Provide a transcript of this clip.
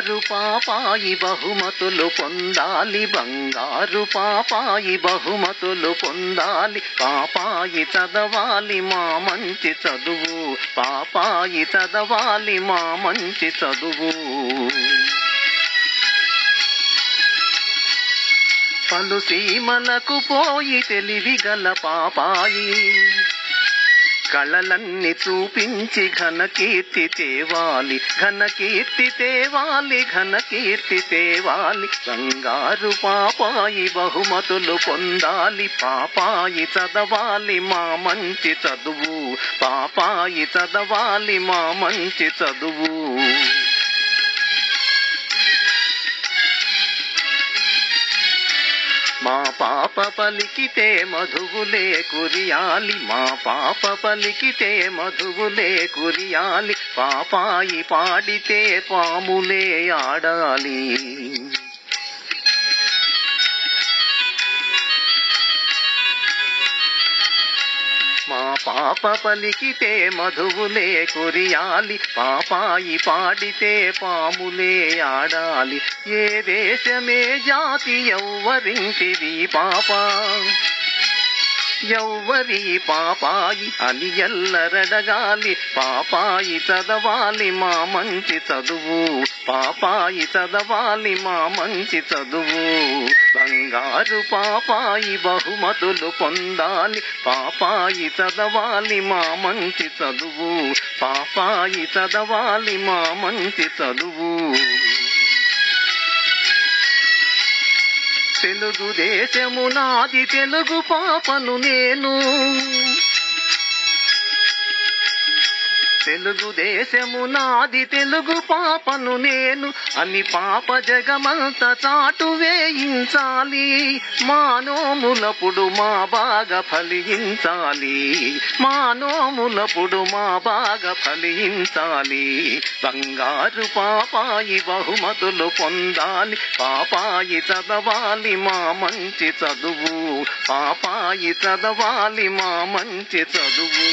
బంగారు పాపాయి బహుమతులు పొందాలి, బంగారు పాపాయి బహుమతులు పొందాలి. పాపాయి చదవాలి మా మంచి చదువు, పాపాయి చదవాలి మా మంచి చదువు. పలు సీమలకు పోయి తెలివిగల పాపాయి, కళలన్నీ చూపించి ఘనకీర్తి తేవాలి, ఘనకీర్తి తేవాలి, ఘనకీర్తి తేవాలి. బంగారు పాపాయి బహుమతులు పొందాలి, పాపాయి చదవాలి మా మంచి చదువు, పాపాయి చదవాలి మా మంచి చదువు. మా పాప పలికితే మధువులే కురియాలి, మా పాప పలికితే మధువులే కురియాలి. పాపాయి పాడితే పాములే ఆడాలి. మా పాప పలికితే మధువులే కురియాలి, పాపాయి పాడితే పాములే ఆడాలి. ఏ దేశమే జాతి ఎవ్వరింటిది పాప, ఎవ్వరి పాపాయి అని ఎల్లరడగాలి. పాపాయి చదవాలి మా మంచి చదువు, పాపాయి చదవాలి మా మంచి చదువు. బంగారు పాపాయి బహుమతులు పొందాలి, పాపాయి చదవాలి మా మంచి చదువు, పాపాయి చదవాలి మా మంచి చదువు. తెలుగుదేశము నాది, తెలుగు పాపను నేను, తెలుగుదేశము నాది, తెలుగు పాపను నేను అని పాప జగమంత చాటు వేయించాలి. మానోములపుడు మా బాగా ఫలించాలి, మానోములపుడు మా బాగా ఫలించాలి. బంగారు పాపాయి బహుమతులు పొందాలి, పాపాయి చదవాలి మా మంచి చదువు, పాపాయి చదవాలి మా మంచి చదువు.